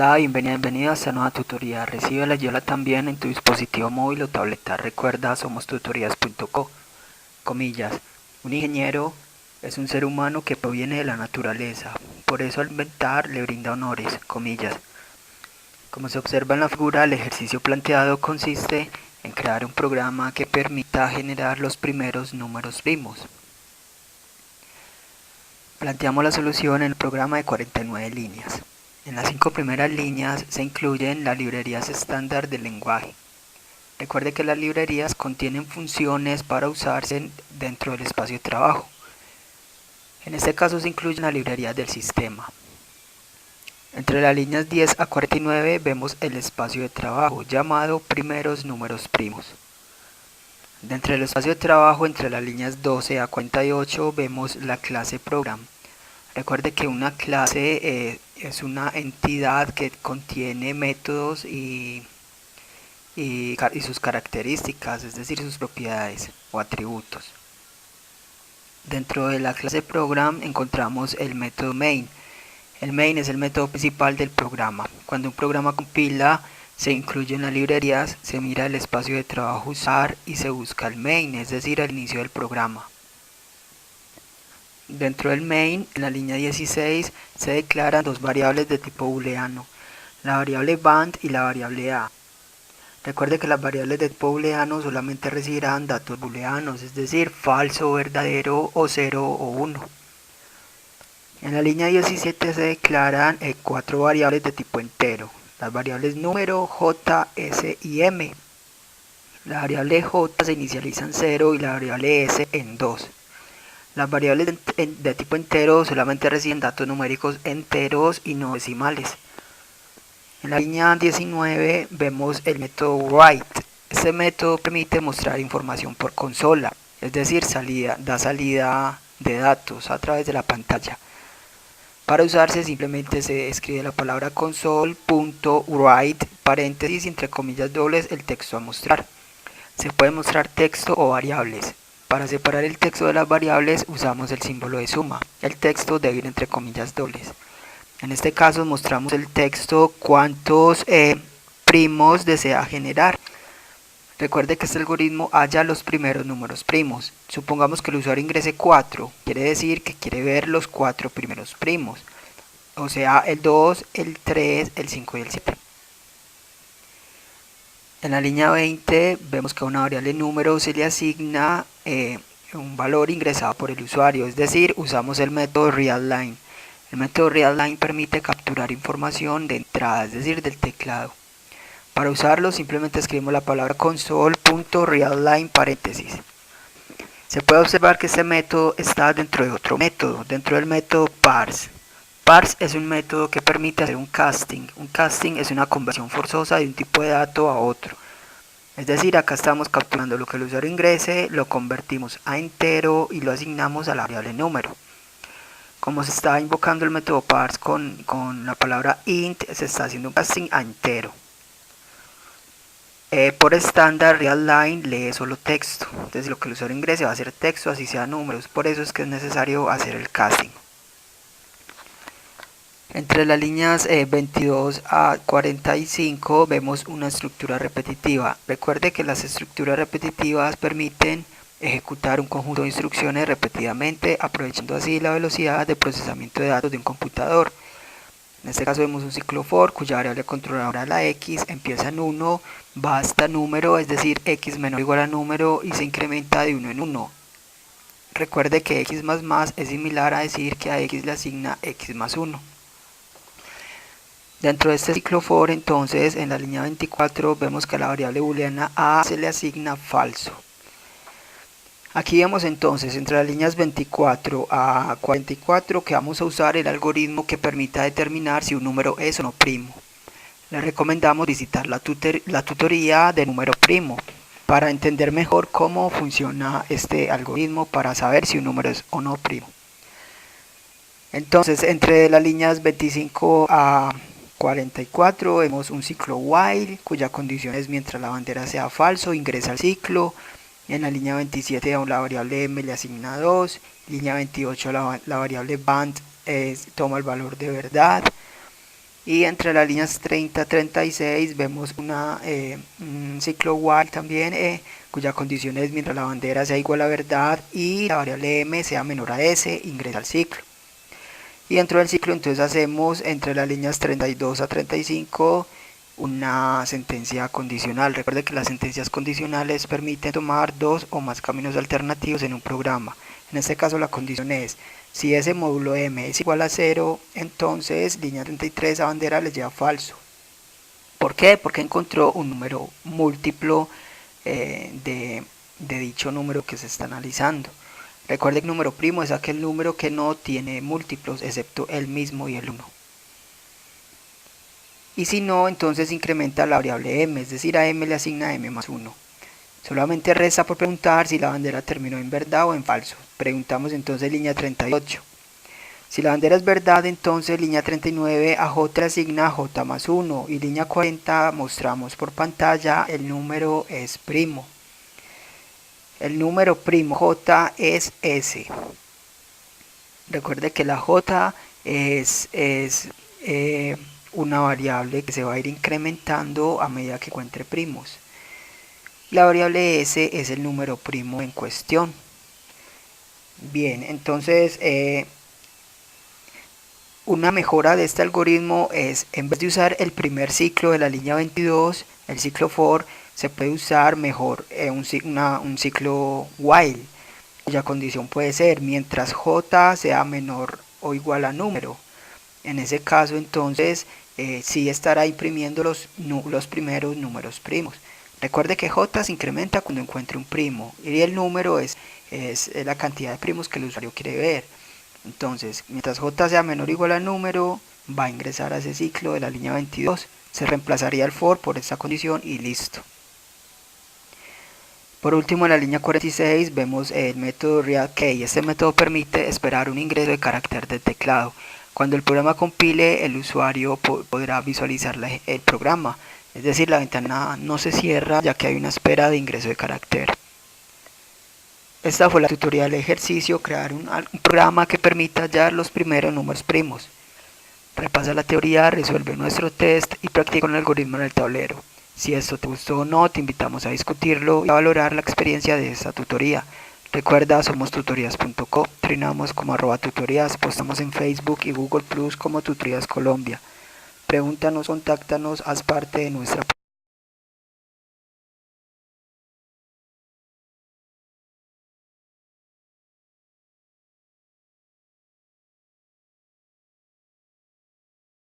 Hola, bienvenido a esta nueva tutoría. Recíbela y también en tu dispositivo móvil o tableta. Recuerda, somos tutorías.co. Comillas. Un ingeniero es un ser humano que proviene de la naturaleza. Por eso al inventar le brinda honores. Comillas. Como se observa en la figura, el ejercicio planteado consiste en crear un programa que permita generar los primeros números primos. Planteamos la solución en el programa de 49 líneas. En las 5 primeras líneas se incluyen las librerías estándar del lenguaje. Recuerde que las librerías contienen funciones para usarse dentro del espacio de trabajo. En este caso se incluyen las librerías del sistema. Entre las líneas 10 a 49 vemos el espacio de trabajo llamado primeros números primos. Dentro del espacio de trabajo entre las líneas 12 a 48 vemos la clase program. Recuerde que una clase es una entidad que contiene métodos y sus características, es decir, sus propiedades o atributos. Dentro de la clase program encontramos el método main. El main es el método principal del programa. Cuando un programa compila, se incluyen las librerías, se mira el espacio de trabajo usar y se busca el main, es decir, el inicio del programa. Dentro del main, en la línea 16, se declaran dos variables de tipo booleano, la variable band y la variable a. Recuerde que las variables de tipo booleano solamente recibirán datos booleanos, es decir, falso o verdadero o 0 o 1. En la línea 17 se declaran cuatro variables de tipo entero, las variables número, j, s y m. La variable j se inicializa en 0 y la variable s en 2. Las variables de tipo entero solamente reciben datos numéricos enteros y no decimales. En la línea 19 vemos el método write. Este método permite mostrar información por consola, es decir, da salida de datos a través de la pantalla. Para usarse simplemente se escribe la palabra console.write, paréntesis y entre comillas dobles el texto a mostrar. Se puede mostrar texto o variables. Para separar el texto de las variables usamos el símbolo de suma. El texto debe ir entre comillas dobles. En este caso mostramos el texto cuántos primos desea generar. Recuerde que este algoritmo halla los primeros números primos. Supongamos que el usuario ingrese 4, quiere decir que quiere ver los 4 primeros primos. O sea, el 2, el 3, el 5 y el 7. En la línea 20 vemos que a una variable número se le asigna un valor ingresado por el usuario, es decir, usamos el método readline. El método readline permite capturar información de entrada, es decir, del teclado. Para usarlo simplemente escribimos la palabra console.readline paréntesis. Se puede observar que este método está dentro de otro método, dentro del método parse. Parse es un método que permite hacer un casting. Un casting es una conversión forzosa de un tipo de dato a otro. Es decir, acá estamos capturando lo que el usuario ingrese, lo convertimos a entero y lo asignamos a la variable número. Como se está invocando el método parse con la palabra int, se está haciendo un casting a entero. Por estándar, readline lee solo texto. Entonces lo que el usuario ingrese va a ser texto, así sea números. Por eso es que es necesario hacer el casting. Entre las líneas 22 a 45 vemos una estructura repetitiva. Recuerde que las estructuras repetitivas permiten ejecutar un conjunto de instrucciones repetidamente, aprovechando así la velocidad de procesamiento de datos de un computador. En este caso vemos un ciclo for cuya variable controladora, la x, empieza en 1, va hasta número, es decir, x menor o igual a número y se incrementa de 1 en 1. Recuerde que x más es similar a decir que a x le asigna x más 1. Dentro de este ciclo for, entonces, en la línea 24 vemos que a la variable booleana a se le asigna falso. Aquí vemos entonces entre las líneas 24 a 44 que vamos a usar el algoritmo que permita determinar si un número es o no primo. Les recomendamos visitar la tutoría de número primo para entender mejor cómo funciona este algoritmo para saber si un número es o no primo. Entonces, entre las líneas 25 a 44 vemos un ciclo while cuya condición es mientras la bandera sea falso ingresa al ciclo. En la línea 27 a la variable m le asigna 2, línea 28 la variable band toma el valor de verdad. Y entre las líneas 30 36 vemos un ciclo while también, cuya condición es mientras la bandera sea igual a verdad y la variable m sea menor a s, ingresa al ciclo. Y dentro del ciclo entonces hacemos entre las líneas 32 a 35 una sentencia condicional. Recuerde que las sentencias condicionales permiten tomar dos o más caminos alternativos en un programa. En este caso la condición es: si ese módulo m es igual a 0, entonces línea 33 a bandera le lleva falso. ¿Por qué? Porque encontró un número múltiplo de dicho número que se está analizando. Recuerde que el número primo es aquel número que no tiene múltiplos excepto el mismo y el 1. Y si no, entonces incrementa la variable m, es decir, a m le asigna m más 1. Solamente resta por preguntar si la bandera terminó en verdad o en falso. Preguntamos entonces línea 38. Si la bandera es verdad, entonces línea 39 a j le asigna j más 1 y línea 40 mostramos por pantalla el número es primo. El número primo j es s. Recuerde que la j es una variable que se va a ir incrementando a medida que encuentre primos. La variable s es el número primo en cuestión. Bien, entonces una mejora de este algoritmo es, en vez de usar el primer ciclo de la línea 22, el ciclo for, se puede usar mejor un ciclo while, cuya condición puede ser mientras j sea menor o igual a número. En ese caso entonces sí estará imprimiendo los primeros números primos. Recuerde que j se incrementa cuando encuentre un primo y el número es la cantidad de primos que el usuario quiere ver. Entonces, mientras j sea menor o igual al número, va a ingresar a ese ciclo de la línea 22. Se reemplazaría el for por esta condición y listo. Por último, en la línea 46 vemos el método readKey. Este método permite esperar un ingreso de carácter del teclado. Cuando el programa compile, el usuario podrá visualizar el programa. Es decir, la ventana no se cierra ya que hay una espera de ingreso de carácter. Esta fue la tutorial de ejercicio: crear un programa que permita hallar los primeros números primos. Repasa la teoría, resuelve nuestro test y practica con el algoritmo en el tablero. Si esto te gustó o no, te invitamos a discutirlo y a valorar la experiencia de esta tutoría. Recuerda, somos tutorías.co, trinamos como @tutorías, postamos en Facebook y Google Plus como Tutorías Colombia. Pregúntanos, contáctanos, haz parte de nuestra